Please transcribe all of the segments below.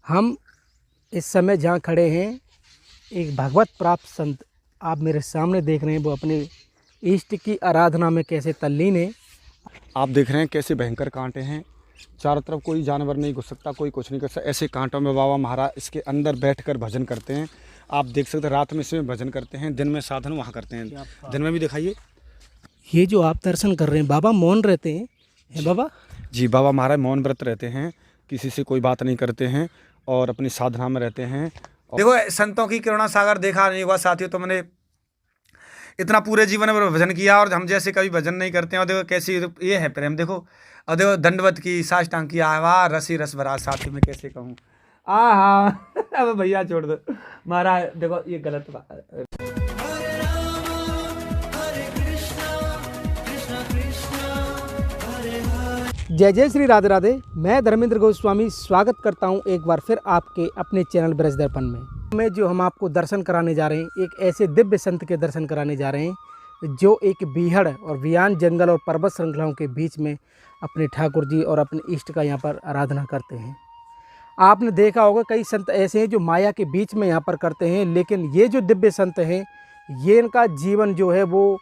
हम इस समय जहाँ खड़े हैं, एक भगवत प्राप्त संत आप मेरे सामने देख रहे हैं, वो अपने इष्ट की आराधना में कैसे तल्लीन है। आप देख रहे हैं कैसे भयंकर कांटे हैं, चारों तरफ कोई जानवर नहीं घुस सकता, कोई कुछ नहीं कर सकता। ऐसे कांटों में बाबा महाराज इसके अंदर बैठकर भजन करते हैं। आप देख सकते हैं, रात में इसमें भजन करते हैं, दिन में साधन वहाँ करते हैं। दिन में भी दिखाइए। ये जो आप दर्शन कर रहे हैं, बाबा मौन रहते हैं, है बाबा जी, बाबा महाराज मौन व्रत रहते हैं, किसी से कोई बात नहीं करते हैं और अपनी साधना में रहते हैं। देखो, संतों की करुणा सागर देखा नहीं हुआ साथियों, तो मैंने इतना पूरे जीवन में भजन किया और हम जैसे कभी भजन नहीं करते हैं। और देखो कैसी ये है प्रेम, देखो। और देखो दंडवत की, साष्टांग की, आवा रसी रस भरा साथी में कैसे कहूँ। अब भैया छोड़ दो महाराज, देखो ये गलत बात। जय जय श्री राधे राधे। मैं धर्मेंद्र गोस्वामी स्वागत करता हूं एक बार फिर आपके अपने चैनल ब्रज दर्पण में जो हम आपको दर्शन कराने जा रहे हैं, एक ऐसे दिव्य संत के दर्शन कराने जा रहे हैं जो एक बीहड़ और वीरान जंगल और पर्वत श्रृंखलाओं के बीच में अपने ठाकुर जी और अपने इष्ट का यहाँ पर आराधना करते हैं। आपने देखा होगा कई संत ऐसे हैं जो माया के बीच में यहाँ पर करते हैं, लेकिन ये जो दिव्य संत हैं, ये इनका जीवन जो है वो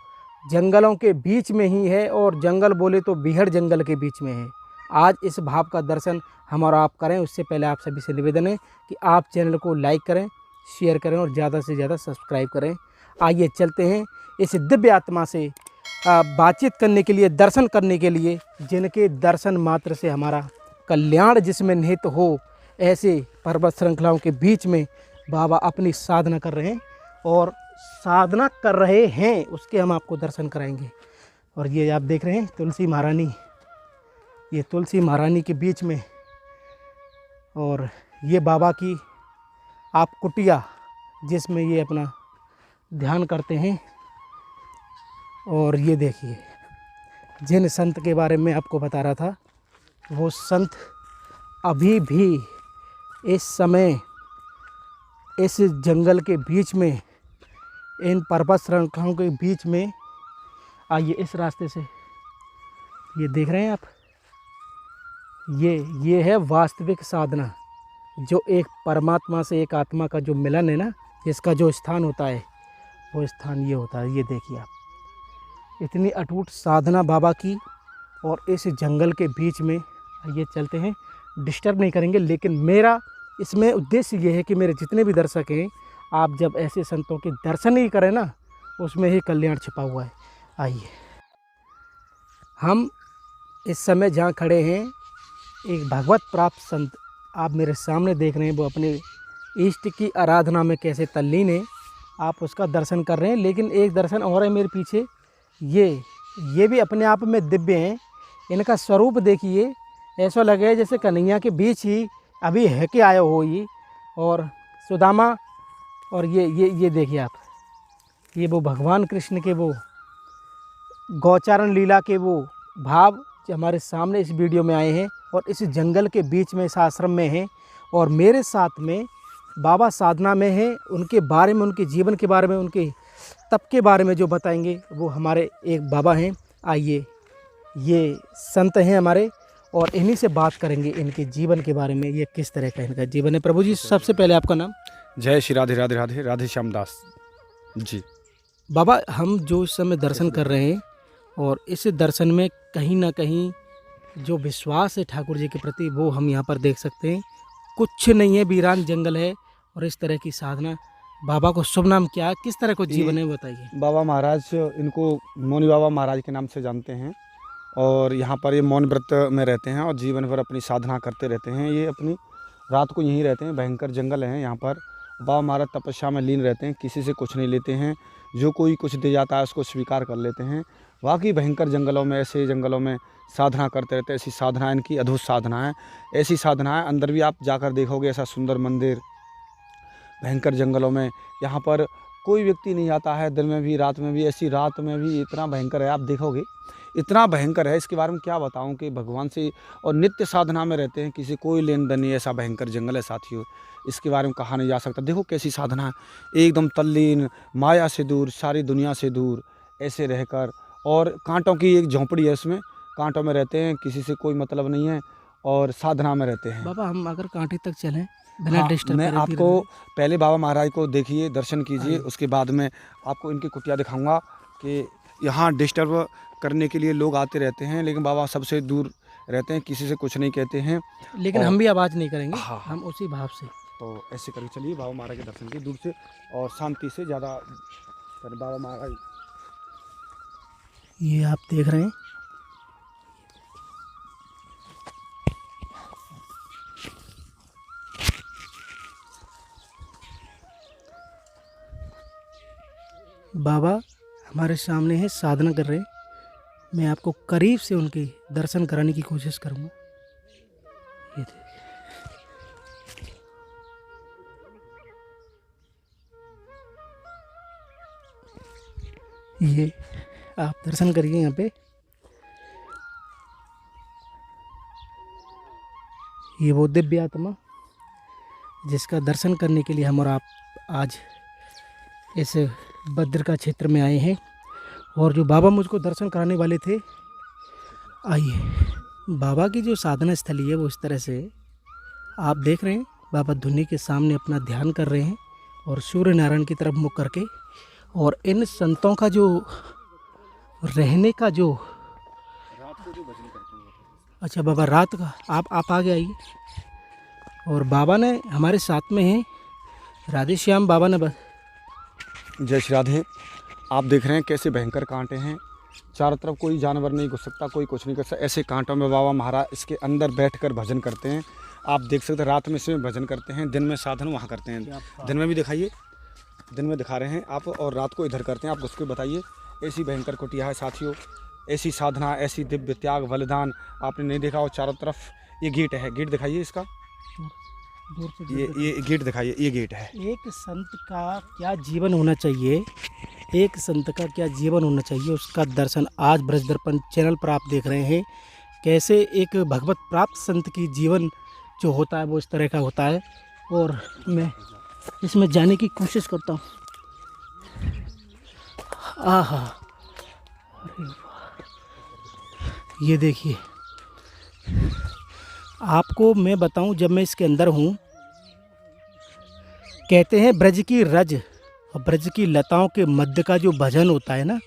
जंगलों के बीच में ही है, और जंगल बोले तो बीहड़ जंगल के बीच में है। आज इस भाव का दर्शन हम और आप करें, उससे पहले आप सभी से निवेदन है कि आप चैनल को लाइक करें, शेयर करें और ज़्यादा से ज़्यादा सब्सक्राइब करें। आइए चलते हैं इस दिव्य आत्मा से बातचीत करने के लिए, दर्शन करने के लिए, जिनके दर्शन मात्र से हमारा कल्याण जिसमें निहित हो। ऐसे पर्वत श्रृंखलाओं के बीच में बाबा अपनी साधना कर रहे हैं और साधना कर रहे हैं, उसके हम आपको दर्शन कराएंगे। और ये आप देख रहे हैं तुलसी महारानी, ये तुलसी महारानी के बीच में, और ये बाबा की आप कुटिया जिसमें ये अपना ध्यान करते हैं। और ये देखिए, जिन संत के बारे में आपको बता रहा था, वो संत अभी भी इस समय इस जंगल के बीच में, इन पर्वत श्रृंखलाओं के बीच में, आइए इस रास्ते से, ये देख रहे हैं आप, ये है वास्तविक साधना, जो एक परमात्मा से एक आत्मा का जो मिलन है ना, इसका जो स्थान होता है, वो स्थान ये होता है। ये देखिए आप, इतनी अटूट साधना बाबा की, और इस जंगल के बीच में। ये चलते हैं, डिस्टर्ब नहीं करेंगे, लेकिन मेरा इसमें उद्देश्य ये है कि मेरे जितने भी दर्शक हैं, आप जब ऐसे संतों के दर्शन ही करें ना, उसमें ही कल्याण छिपा हुआ है। आइए, हम इस समय जहाँ खड़े हैं, एक भगवत प्राप्त संत आप मेरे सामने देख रहे हैं, वो अपने इष्ट की आराधना में कैसे तल्लीन है, आप उसका दर्शन कर रहे हैं। लेकिन एक दर्शन और है मेरे पीछे, ये भी अपने आप में दिव्य हैं। इनका स्वरूप देखिए, ऐसा लगे जैसे कन्हैया के बीच ही अभी है के आए हो ये, और सुदामा। और ये देखिए आप, ये वो भगवान कृष्ण के वो गौचारण लीला के वो भाव जो हमारे सामने इस वीडियो में आए हैं, और इस जंगल के बीच में, इस आश्रम में हैं, और मेरे साथ में बाबा साधना में हैं। उनके बारे में, उनके जीवन के बारे में, उनके तप के बारे में जो बताएंगे, वो हमारे एक बाबा हैं। आइए, ये संत हैं हमारे, और इन्हीं से बात करेंगे इनके जीवन के बारे में, ये किस तरह का इनका जीवन है। प्रभु जी, सबसे पहले आपका नाम? जय श्री राधे राधे राधे, राधे श्याम दास जी। बाबा, हम जो इस समय दर्शन कर रहे हैं, और इस दर्शन में कहीं ना कहीं जो विश्वास है ठाकुर जी के प्रति, वो हम यहाँ पर देख सकते हैं। कुछ नहीं है, वीरान जंगल है, और इस तरह की साधना। बाबा को शुभ नाम क्या है, किस तरह को जीवन है, बताइए। बाबा महाराज, इनको मौनी बाबा महाराज के नाम से जानते हैं, और यहाँ पर ये मौन व्रत में रहते हैं और जीवन भर अपनी साधना करते रहते हैं। ये अपनी रात को यहीं रहते हैं, भयंकर जंगल है यहाँ पर। बाबा महाराज तपस्या में लीन रहते हैं, किसी से कुछ नहीं लेते हैं, जो कोई कुछ दे जाता है उसको स्वीकार कर लेते हैं। वाकई भयंकर जंगलों में, ऐसे जंगलों में साधना करते रहते हैं। ऐसी साधना इनकी अद्भुत साधना है। ऐसी साधना है, अंदर भी आप जाकर देखोगे, ऐसा सुंदर मंदिर भयंकर जंगलों में। यहाँ पर कोई व्यक्ति नहीं आता है, दिन में भी रात में भी। ऐसी रात में भी इतना भयंकर है, आप देखोगे इतना भयंकर है, इसके बारे में क्या बताऊं कि भगवान से और नित्य साधना में रहते हैं, किसी कोई लेन देन नहीं। ऐसा भयंकर जंगल है साथियों, इसके बारे में कहा नहीं जा सकता। देखो कैसी साधना है, एकदम तल्लीन, माया से दूर, सारी दुनिया से दूर ऐसे रहकर। और कांटों की एक झोंपड़ी है, उसमें कांटों में रहते हैं, किसी से कोई मतलब नहीं है। और साधना में रहते हैं। बाबा हम अगर कांटे तक चलें बिना हाँ, डिस्टर्ब मैं करे आपको पहले बाबा महाराज को देखिए, दर्शन कीजिए, आइए। उसके बाद में आपको इनकी कुटिया दिखाऊंगा कि यहाँ डिस्टर्ब करने के लिए लोग आते रहते हैं, लेकिन बाबा सबसे दूर रहते हैं, किसी से कुछ नहीं कहते हैं। लेकिन और हम भी आवाज़ नहीं करेंगे, हाँ, हम उसी भाव से। तो ऐसे करके चलिए बाबा महाराज के दर्शन की दूर से और शांति से ज़्यादा बाबा महाराज। ये आप देख रहे हैं बाबा हमारे सामने है, साधना कर रहे हैं। मैं आपको करीब से उनके दर्शन कराने की कोशिश करूंगा। ये देखिए, ये आप दर्शन करिए यहाँ पे। ये वो दिव्य आत्मा जिसका दर्शन करने के लिए हम और आप आज इस बद्र का क्षेत्र में आए हैं। और जो बाबा मुझको दर्शन कराने वाले थे, आइए। बाबा की जो साधना स्थली है वो इस तरह से आप देख रहे हैं। बाबा धुनी के सामने अपना ध्यान कर रहे हैं और सूर्य नारायण की तरफ मुख करके। और इन संतों का जो रहने का जो रात को जो भजन करते हैं। अच्छा बाबा रात का आप आगे आइए। और बाबा ने हमारे साथ में हैं, राधे श्याम बाबा ने जय श्री राधे। आप देख रहे हैं कैसे भयंकर कांटे हैं, चारों तरफ कोई जानवर नहीं घुस सकता, कोई कुछ नहीं कर सकता। ऐसे कांटों में बाबा महाराज इसके अंदर बैठकर भजन करते हैं। आप देख सकते हैं रात में इसमें भजन करते हैं, दिन में साधन वहाँ करते हैं। दिन में भी दिखाइए, दिन में दिखा रहे हैं आप, और रात को इधर करते हैं। आप उसको बताइए। ऐसी भयंकर कुटिया है साथियों, ऐसी साधना, ऐसी दिव्य त्याग बलिदान आपने नहीं देखा। और चारों तरफ ये गेट है, गेट दिखाइए इसका, दूर से ये गेट दिखाइए, ये गेट है। एक संत का क्या जीवन होना चाहिए, एक संत का क्या जीवन होना चाहिए, उसका दर्शन आज ब्रज दर्पण चैनल पर आप देख रहे हैं। कैसे एक भगवत प्राप्त संत की जीवन जो होता है वो इस तरह का होता है। और मैं इसमें जाने की कोशिश करता हूँ। आहा, अरे वाह, ये देखिए। आपको मैं बताऊं, जब मैं इसके अंदर हूँ, कहते हैं ब्रज की रज और ब्रज की लताओं के मध्य का जो भजन होता है ना,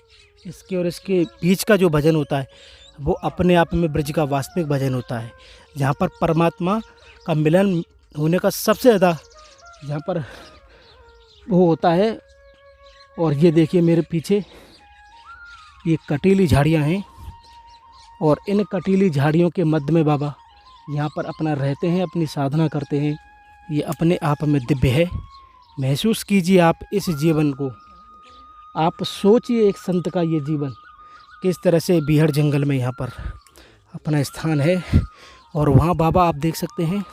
इसके और इसके बीच का जो भजन होता है, वो अपने आप में ब्रज का वास्तविक भजन होता है। जहाँ पर परमात्मा का मिलन होने का सबसे ज़्यादा जहाँ पर वो होता है। और ये देखिए मेरे पीछे ये कटीली झाड़ियाँ हैं, और इन कटीली झाड़ियों के मध्य में बाबा यहाँ पर अपना रहते हैं, अपनी साधना करते हैं। ये अपने आप में दिव्य है। महसूस कीजिए आप इस जीवन को, आप सोचिए एक संत का ये जीवन किस तरह से बीहड़ जंगल में यहाँ पर अपना स्थान है। और वहाँ बाबा आप देख सकते हैं,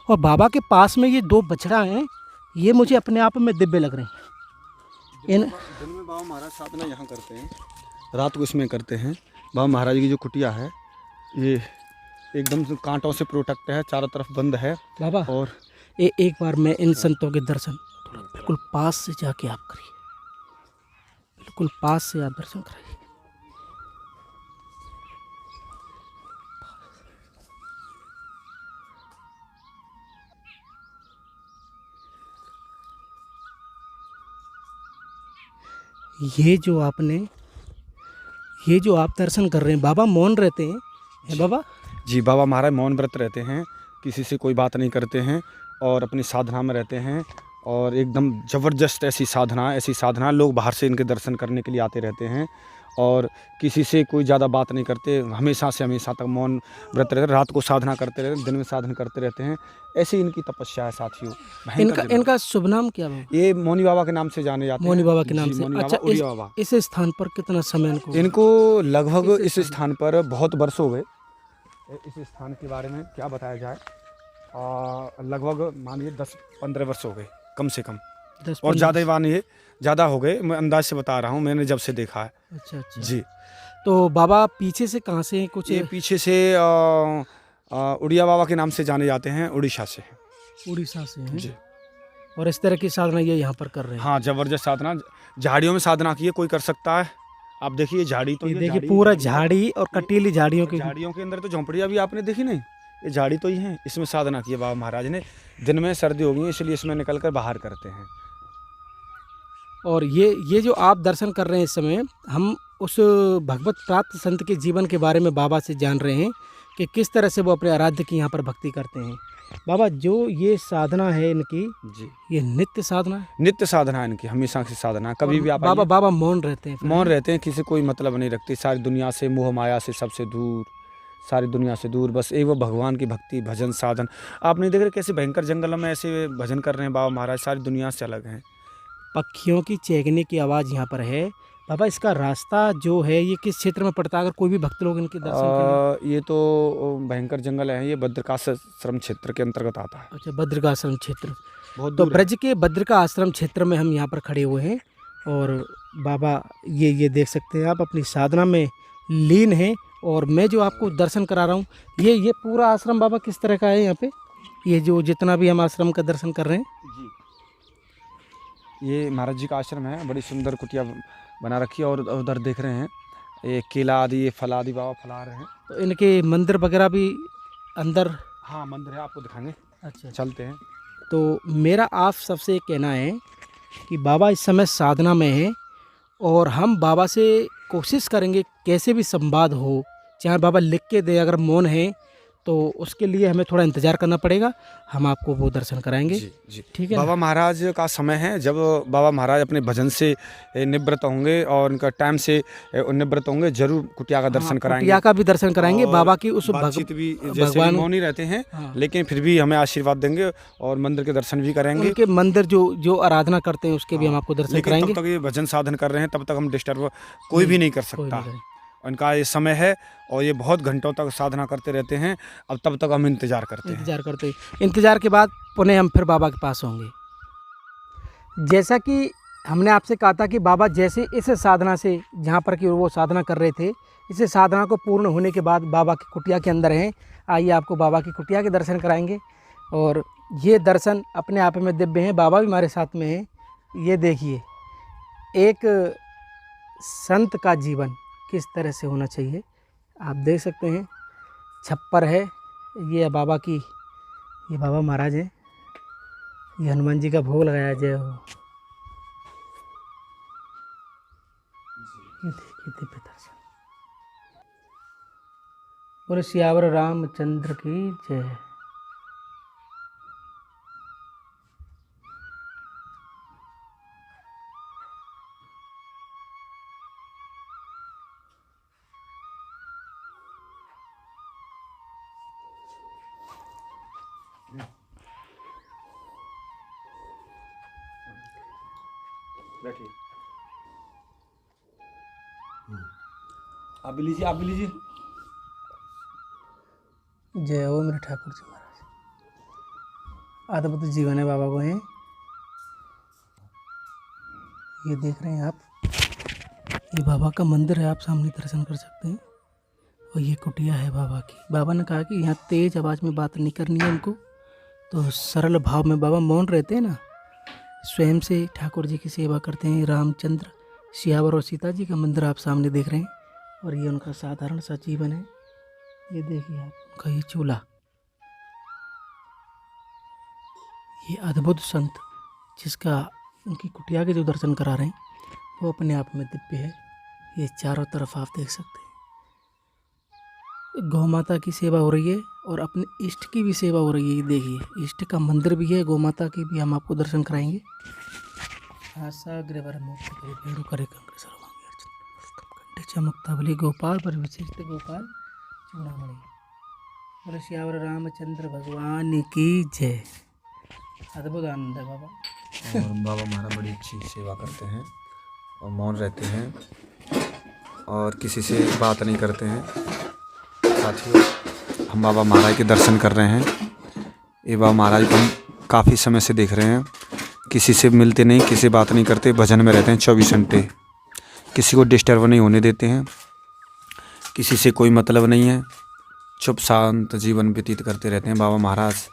और बाबा के पास में ये दो बछड़ा हैं, ये मुझे अपने आप में दिव्य लग रहे हैं। दिन में बाबा महाराज साधना यहाँ करते हैं, रात को इसमें करते हैं। बाबा महाराज की जो कुटिया है ये एकदम से कांटों से प्रोटेक्ट है, चारों तरफ बंद है बाबा। और एक बार मैं इन संतों के दर्शन बिल्कुल पास से जाके आप करिए, बिल्कुल पास से आप दर्शन कराइए। ये जो आप दर्शन कर रहे हैं, बाबा मौन रहते हैं, है बाबा? जी, बाबा महाराज मौन व्रत रहते हैं, किसी से कोई बात नहीं करते हैं और अपनी साधना में रहते हैं। और एकदम ज़बरदस्त ऐसी साधना लोग बाहर से इनके दर्शन करने के लिए आते रहते हैं और किसी से कोई ज़्यादा बात नहीं करते, हमेशा से हमेशा तक मौन व्रत रहते, रात को साधना करते रहते, दिन में साधना करते रहते हैं। ऐसी इनकी तपस्या है साथियों। इनका शुभ नाम क्या है? ये मौनी बाबा के नाम से जाने जाते हैं। मौनी बाबा के नाम जी, से। मौनी अच्छा, बाबा, उड़िया बाबा। इस स्थान पर कितना समय इनको लगभग इस स्थान पर बहुत वर्ष हो गए। इस स्थान के बारे में क्या बताया जाए, लगभग मानिए 10-15 वर्ष हो गए कम से कम, और ज़्यादा ही मानिए ज़्यादा हो गए। मैं अंदाज से बता रहा हूँ, मैंने जब से देखा है। अच्छा अच्छा जी। तो बाबा पीछे से कहाँ से हैं? कुछ ये पीछे से उड़िया बाबा के नाम से जाने जाते हैं, उड़ीसा से। उड़ीसा से हैं जी। और इस तरह की साधना ये यहाँ पर कर रहे हैं। हाँ, ज़बरदस्त साधना, झाड़ियों में साधना की है, कोई कर सकता है। आप देखिए झाड़ी, तो ये देखिए पूरा झाड़ी और कटीली झाड़ियों के के अंदर तो झोंपड़ियाँ भी आपने देखी नहीं, ये झाड़ी तो ही है, इसमें साधना की है बाबा महाराज ने। दिन में सर्दी हो गई इसलिए इसमें निकल कर बाहर करते हैं। और ये जो आप दर्शन कर रहे हैं इस समय, हम उस भगवत प्राप्त संत के जीवन के बारे में बाबा से जान रहे हैं कि किस तरह से वो अपने आराध्य की यहाँ पर भक्ति करते हैं। बाबा, जो ये साधना है इनकी, जी, ये नित्य साधना है? नित्य साधना है इनकी, हमेशा की साधना। कभी भी आप बाबा बाबा मौन रहते हैं? मौन रहते हैं, किसी कोई मतलब नहीं रखती, सारी दुनिया से, मोह माया से, सबसे दूर, सारी दुनिया से दूर, बस एक वो भगवान की भक्ति, भजन, साधन। आप नहीं देख रहे कैसे भयंकर जंगलों में ऐसे भजन कर रहे हैं बाबा महाराज, सारी दुनिया से अलग हैं। पक्षियों की चहकने की आवाज़ यहाँ पर है। बाबा, इसका रास्ता जो है ये किस क्षेत्र में पड़ता है, अगर कोई भी भक्त लोग इनके दर्शन के लिए? ये तो भयंकर जंगल है, ये बद्रिकाश्रम क्षेत्र के अंतर्गत आता है। अच्छा, बद्रिकाश्रम क्षेत्र। बहुत तो दूर है। ब्रज के बद्रिका आश्रम क्षेत्र में हम यहाँ पर खड़े हुए हैं और बाबा ये देख सकते हैं आप, अपनी साधना में लीन हैं। और मैं जो आपको दर्शन करा रहा हूँ, ये पूरा आश्रम बाबा किस तरह का है यहाँ पे? ये जो जितना भी हम आश्रम का दर्शन कर रहे हैं जी, ये महाराज जी का आश्रम है, बड़ी सुंदर कुटिया बना रखी है। और उधर देख रहे हैं ये केला आदि, ये फल आदि बाबा फैला रहे हैं। तो इनके मंदिर वगैरह भी अंदर? हाँ, मंदिर है, आपको दिखाएंगे, अच्छा, चलते हैं। तो मेरा आप सबसे कहना है कि बाबा इस समय साधना में है और हम बाबा से कोशिश करेंगे कैसे भी संवाद हो, चाहे बाबा लिख के दे, अगर मौन है तो उसके लिए हमें थोड़ा इंतज़ार करना पड़ेगा, हम आपको वो दर्शन कराएंगे। जी जी, ठीक है। बाबा महाराज का समय है जब बाबा महाराज अपने भजन से निवृत्त होंगे और उनका टाइम से निवृत्त होंगे, जरूर कुटिया का दर्शन कराएंगे। कुटिया का भी दर्शन कराएंगे, बाबा की उस बातचीत भी, जैसे भी मौन ही रहते हैं, हाँ। लेकिन फिर भी हमें आशीर्वाद देंगे और मंदिर के दर्शन भी करेंगे। उनके मंदिर जो आराधना करते हैं उसके भी हम आपको दर्शन लेकिन कराएंगे। तब तक ये भजन साधन कर रहे हैं, तब तक हम डिस्टर्ब कोई भी नहीं कर सकता। उनका ये समय है और ये बहुत घंटों तक साधना करते रहते हैं। अब तब तक हम इंतजार करते हैं। इंतजार के बाद पुनः हम फिर बाबा के पास होंगे। जैसा कि हमने आपसे कहा था कि बाबा जैसे इस साधना से, जहाँ पर कि वो साधना कर रहे थे, इस साधना को पूर्ण होने के बाद बाबा की कुटिया के अंदर हैं। आइए आपको बाबा की कुटिया के दर्शन कराएंगे और ये दर्शन अपने आप में दिव्य हैं। बाबा भी हमारे साथ में हैं। ये देखिए, एक संत का जीवन किस तरह से होना चाहिए, आप देख सकते हैं। छप्पर है, ये बाबा की, ये बाबा महाराज हैं, ये हनुमान जी का भोग लगाया, जय हो। ये देखिए दिव्य दर्शन। और सियावर रामचंद्र की जय। बैठिए, आप भी लीजिए, आप भी लीजिए। जय हो मेरे ठाकुर जी महाराज। अद्भुत जीवन है बाबा को है। ये देख रहे हैं आप, ये बाबा का मंदिर है, आप सामने दर्शन कर सकते हैं। और ये कुटिया है बाबा की। बाबा ने कहा कि यहाँ तेज आवाज़ में बात नहीं करनी है उनको, तो सरल भाव में बाबा मौन रहते हैं ना, स्वयं से ठाकुर जी की सेवा करते हैं। रामचंद्र, सियावर और सीता जी का मंदिर आप सामने देख रहे हैं और ये उनका साधारण सा जीवन है। ये देखिए आप, उनका ये चूल्हा। ये अद्भुत संत जिसका उनकी कुटिया के जो दर्शन करा रहे हैं वो अपने आप में दिव्य है। ये चारों तरफ आप देख सकते हैं। गौ माता की सेवा हो रही है और अपने इष्ट की भी सेवा हो रही है। ये देखिए, इष्ट का मंदिर भी है, गौ माता की भी हम आपको दर्शन कराएंगे। आशा ग्रवर मुक्त करे भेड़ो करे कंकर सर्वांगी अर्चन कंठे चमकता बलि गोपाल पर विशिष्ट गोपाल चूड़ामणि। बोले सियावर रामचंद्र भगवान की जय। अद्भुत आनंद है बाबा। और बाबा महाराज बड़ी अच्छी सेवा करते हैं और मौन रहते हैं और किसी से बात नहीं करते हैं। साथियों, हम बाबा महाराज के दर्शन कर रहे हैं। ये बाबा महाराज को हम काफ़ी समय से देख रहे हैं। किसी से मिलते नहीं, किसी से बात नहीं करते, भजन में रहते हैं 24 घंटे। किसी को डिस्टर्ब नहीं होने देते हैं, किसी से कोई मतलब नहीं है, चुप शांत जीवन व्यतीत करते रहते हैं बाबा महाराज।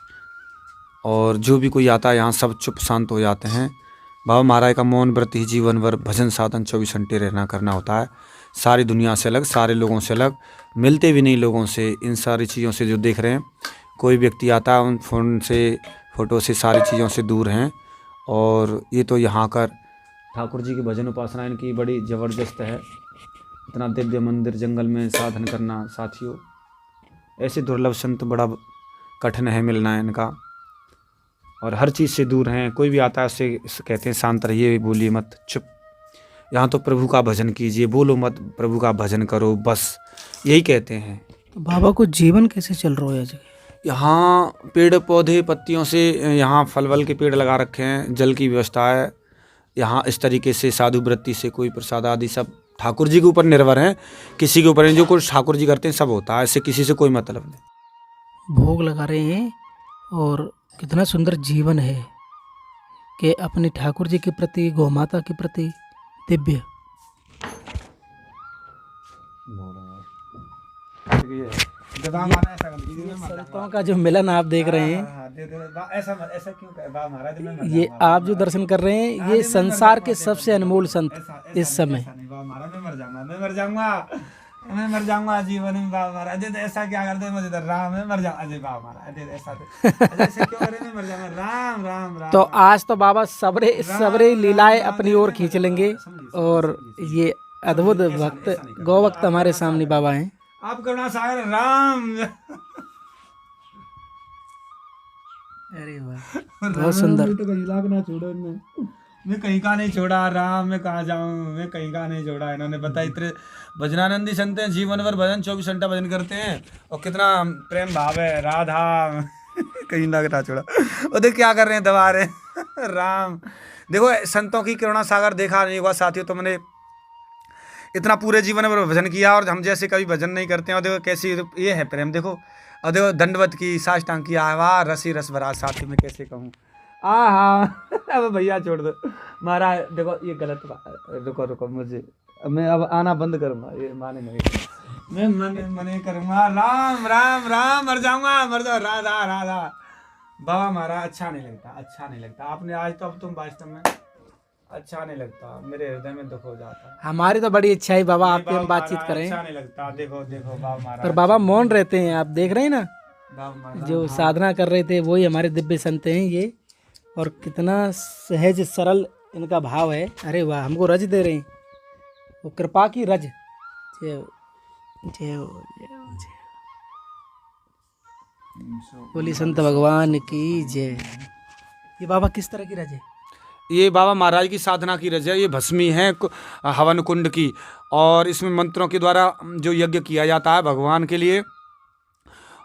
और जो भी कोई आता है यहाँ सब चुप शांत हो जाते हैं। बाबा महाराज का मौन व्रत ही जीवन भर भजन साधन 24 घंटे रहना करना होता है। सारी दुनिया से अलग, सारे लोगों से अलग, मिलते भी नहीं लोगों से। इन सारी चीज़ों से जो देख रहे हैं कोई व्यक्ति आता है उन फ़ोन से फ़ोटो से सारी चीज़ों से दूर हैं। और ये तो यहाँ कर ठाकुर जी की भजन उपासना इनकी बड़ी ज़बरदस्त है। इतना दिव्य मंदिर जंगल में साधन करना साथियों, ऐसे दुर्लभ संत बड़ा कठिन है मिलना इनका। और हर चीज़ से दूर हैं। कोई भी आता है उससे कहते हैं शांत रहिए, बोलिए मत, चुप। यहाँ तो प्रभु का भजन कीजिए, बोलो मत, प्रभु का भजन करो, बस यही कहते हैं। तो बाबा को जीवन कैसे चल रहा है जगह? यहाँ पेड़ पौधे पत्तियों से, यहाँ फल वल के पेड़ लगा रखे हैं, जल की व्यवस्था है यहाँ। इस तरीके से साधु वृत्ति से कोई प्रसाद आदि सब ठाकुर जी के ऊपर निर्भर हैं, किसी के ऊपर नहीं। जो कुछ ठाकुर जी करते हैं सब होता है, इससे किसी से कोई मतलब नहीं। भोग लगा रहे हैं और कितना सुंदर जीवन है कि अपने ठाकुर जी के प्रति, गौ माता के प्रति दिव्य। संतों का जो मिलन आप देख रहे हैं, ऐसा क्यों? ये आप जो दर्शन कर रहे हैं, ये संसार के सबसे अनमोल संत इस समय। मैं मर जाऊंगा जीवन में बाबा महाराज। अजय ऐसा क्या करते हैं, मुझे तो राम है, मर जाऊँ अजय बाबा महाराज। अजय ऐसा क्यों करें, मैं मर जाऊंगा, राम राम राम। तो आज तो बाबा सबरे लीलाएं अपनी ओर खींच लेंगे। और ये अद्भुत भक्त, गौ भक्त हमारे सामने बाबा हैं। आप करुणा सागर राम। अरे वाह, बहुत सुंदर। तो कहीं लाग ना छोड़ो इनमें। मैं कहीं का नहीं छोड़ा राम, मैं कहाँ जाऊँ, मैं कहीं का नहीं छोड़ा। इन्होंने बता इतने भजनानंदी संत हैं, जीवन भर भजन 24 घंटा भजन करते हैं और कितना प्रेम भाव है। राधा कहीं लाग ना छोड़ा। और देख क्या कर रहे हैं, दबा रहे हैं राम। देखो संतों की करुणा सागर देखा नहीं हुआ साथियों। तो मैंने इतना पूरे जीवन में भजन किया और हम जैसे कभी भजन नहीं करते हैं। और देखो कैसी ये है प्रेम, देखो। और देखो दंडवत की, साष्टांग की, आवा रसी रस भरा साथी में कैसे कहूँ। अब भैया छोड़ दो महाराज। देखो ये गलत बात, रुको मुझे, मैं अब आना बंद करूँगा, ये माने नहीं। मैं मने करूँगा राम राम राम, मर जाऊँगा, मर जाओ राधा राधा। बाबा महाराज अच्छा नहीं लगता आपने आज तो, अब तुम वास्तव में अच्छा नहीं लगता, मेरे हृदय में दुख हो जाता है। हमारी तो बड़ी इच्छा है बाबा आपसे हम बातचीत करें। अच्छा नहीं लगता। देखो बाबा महाराज, पर बाबा मौन रहते हैं, आप देख रहे हैं ना। बाबा महाराज जो साधना कर रहे थे वही हमारे दिव्य संत हैं ये। और कितना सहज सरल इनका भाव है। अरे वाह, हमको रज दे रहे हैं, वो कृपा की रज। जय हो, जय हो, जय हो, जय हो। बोली संत भगवान की जय। ये बाबा किस तरह की रज है? ये बाबा महाराज की साधना की रज है। ये भस्मी है हवन कुंड की, और इसमें मंत्रों के द्वारा जो यज्ञ किया जाता है भगवान के लिए,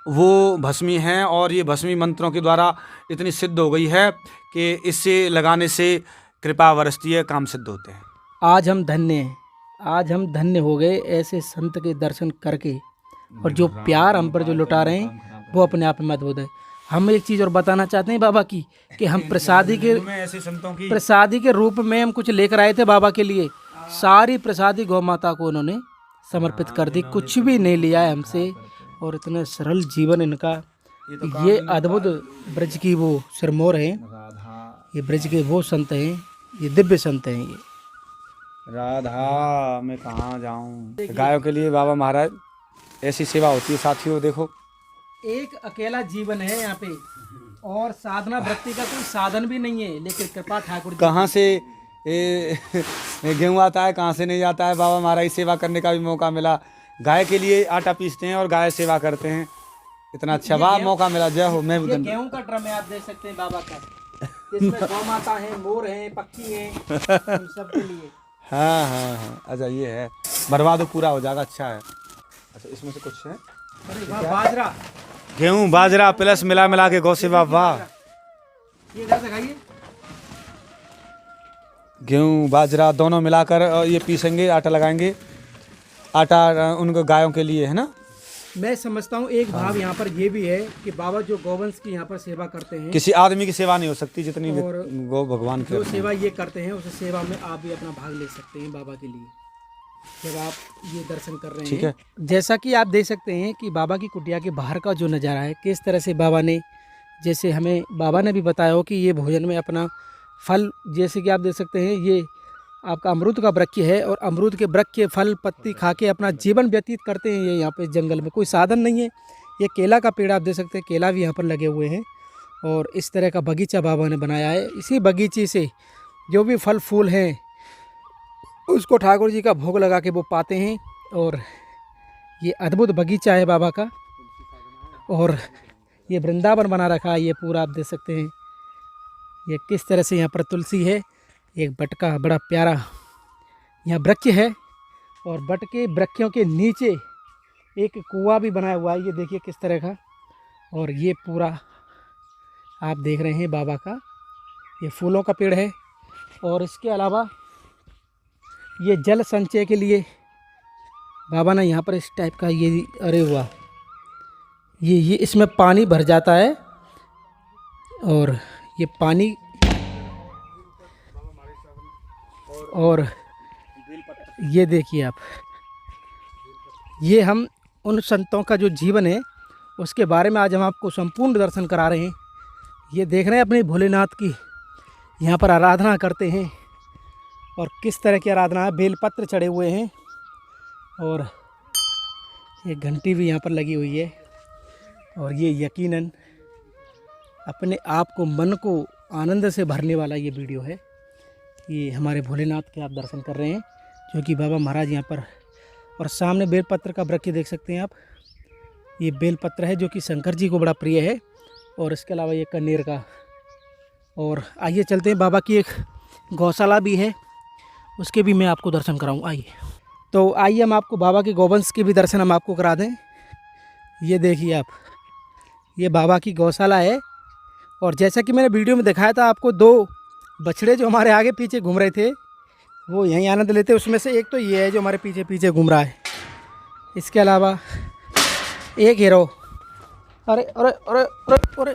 वो भस्मी हैं। और ये भस्मी मंत्रों के द्वारा इतनी सिद्ध हो गई है कि इससे लगाने से कृपा बरसती है, काम सिद्ध होते हैं। आज हम धन्य हैं, आज हम धन्य हो गए ऐसे संत के दर्शन करके। और जो प्यार हम पर जो लुटा रहे हैं वो अपने आप में अद्भुत है। हम एक चीज़ और बताना चाहते हैं बाबा की, कि हम प्रसादी के रूप में हम कुछ लेकर आए थे बाबा के लिए। सारी प्रसादी गौ माता को उन्होंने समर्पित कर दी, कुछ भी नहीं लिया है हमसे। और इतना सरल जीवन इनका, ये अद्भुत ब्रज की वो सिरमौर हैं, ये ब्रज के वो संत हैं, ये दिव्य संत हैं। ये राधा मैं कहाँ जाऊँ। गायों के लिए बाबा महाराज ऐसी सेवा होती है साथियों। देखो एक अकेला जीवन है यहाँ पे, और साधना वृत्ति का कोई साधन भी नहीं है, लेकिन कृपा ठाकुर जी। कहाँ से गेहूँ आता है, कहाँ से नहीं आता है। बाबा महाराज की सेवा करने का भी मौका मिला। गाय के लिए आटा पीसते हैं और गाय सेवा करते हैं। इतना अच्छा वाह मौका मिला। जय हो। मैं ये गेहूं का ड्रम है, आप देख सकते हैं बाबा का। इसमें गौ माता है, मोर है, पक्षी है, इन सब के लिए। हाँ। अच्छा ये है, बर्बाद पूरा हो जाएगा। अच्छा है। अच्छा इसमें से कुछ है। अरे वाह, बाजरा, गेहूँ बाजरा प्लस मिला के गौ सेवा। वाह, ये इधर से खाइए। गेहूँ बाजरा दोनों मिलाकर ये पीसेंगे, आटा लगाएंगे। आटा उनको गायों के लिए है ना। मैं समझता हूँ एक भाव यहाँ पर ये भी है कि बाबा जो गौवंश की यहाँ पर सेवा करते हैं, किसी आदमी की सेवा नहीं हो सकती जितनी गौ भगवान की। जो सेवा ये करते हैं उस सेवा में आप भी अपना भाग ले सकते हैं बाबा के लिए, जब आप ये दर्शन कर रहे हैं। ठीक है। जैसा कि आप देख सकते हैं कि बाबा की कुटिया के बाहर का जो नज़ारा है, किस तरह से बाबा ने, जैसे हमें बाबा ने भी बताया हो कि ये भोजन में अपना फल, जैसे कि आप देख सकते हैं ये आपका अमरूद का वृक्ष है, और अमरूद के वृक्ष के फल पत्ती खा के अपना जीवन व्यतीत करते हैं। ये यहाँ पे जंगल में कोई साधन नहीं है, ये केला का पेड़ आप देख सकते हैं, केला भी यहाँ पर लगे हुए हैं और इस तरह का बगीचा बाबा ने बनाया है। इसी बगीचे से जो भी फल फूल हैं उसको ठाकुर जी का भोग लगा के वो पाते हैं। और ये अद्भुत बगीचा है बाबा का। और ये वृंदावन बना रखा है ये पूरा, आप देख सकते हैं ये किस तरह से यहाँ पर तुलसी है, एक बट का बड़ा प्यारा यहाँ वृक्ष है और बट के वृक्षों के नीचे एक कुआं भी बनाया हुआ है, ये देखिए किस तरह का। और ये पूरा आप देख रहे हैं बाबा का ये फूलों का पेड़ है। और इसके अलावा ये जल संचय के लिए बाबा ने यहाँ पर इस टाइप का ये अरे वाह ये इसमें पानी भर जाता है और ये पानी और ये देखिए आप, ये हम उन संतों का जो जीवन है उसके बारे में आज हम आपको संपूर्ण दर्शन करा रहे हैं। ये देख रहे हैं अपने भोलेनाथ की यहाँ पर आराधना करते हैं और किस तरह की आराधना है। बेलपत्र चढ़े हुए हैं और एक घंटी भी यहाँ पर लगी हुई है। और ये यकीनन अपने आप को मन को आनंद से भरने वाला ये वीडियो है। ये हमारे भोलेनाथ के आप दर्शन कर रहे हैं जो कि बाबा महाराज यहाँ पर, और सामने बेलपत्र का वृक्ष देख सकते हैं आप। ये बेलपत्र है जो कि शंकर जी को बड़ा प्रिय है। और इसके अलावा ये कनेर का। और आइए चलते हैं, बाबा की एक गौशाला भी है उसके भी मैं आपको दर्शन कराऊँ। आइए तो आइए हम आपको बाबा के गौवंश के भी दर्शन हम आपको करा दें। ये देखिए आप, ये बाबा की गौशाला है। और जैसा कि मैंने वीडियो में दिखाया था आपको, 2 बछड़े जो हमारे आगे पीछे घूम रहे थे वो यहीं आनंद लेते, उसमें से एक तो ये है जो हमारे पीछे पीछे घूम रहा है। इसके अलावा एक हीरो, अरे अरे अरे अरे अरे,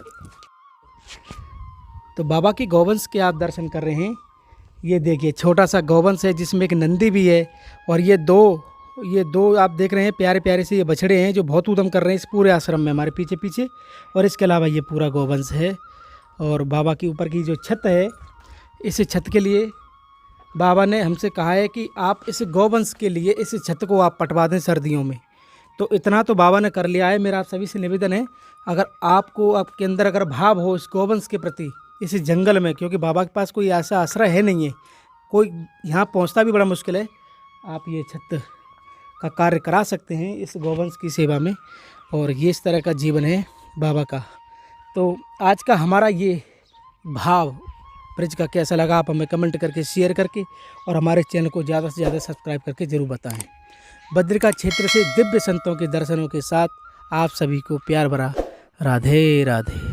तो बाबा की गौवंश के आप दर्शन कर रहे हैं। ये देखिए छोटा सा गौवंश है जिसमें एक नंदी भी है। और ये दो आप देख रहे हैं प्यारे प्यारे से ये बछड़े हैं जो बहुत उद्यम कर रहे हैं इस पूरे आश्रम में हमारे पीछे पीछे। और इसके अलावा ये पूरा गौवंश है। और बाबा के ऊपर की जो छत है, इस छत के लिए बाबा ने हमसे कहा है कि आप इस गौवंश के लिए इस छत को आप पटवा दें सर्दियों में। तो इतना तो बाबा ने कर लिया है। मेरा आप सभी से निवेदन है, अगर आपको आपके अंदर अगर भाव हो इस गौवंश के प्रति, इस जंगल में, क्योंकि बाबा के पास कोई ऐसा आश्रय है नहीं है, कोई यहाँ पहुँचना भी बड़ा मुश्किल है, आप ये छत का कार्य करा सकते हैं इस गौवंश की सेवा में। और ये इस तरह का जीवन है बाबा का। तो आज का हमारा ये भाव ब्रज का कैसा लगा आप हमें कमेंट करके, शेयर करके और हमारे चैनल को ज़्यादा से ज़्यादा सब्सक्राइब करके ज़रूर बताएं। बद्रिका क्षेत्र से दिव्य संतों के दर्शनों के साथ आप सभी को प्यार भरा राधे राधे।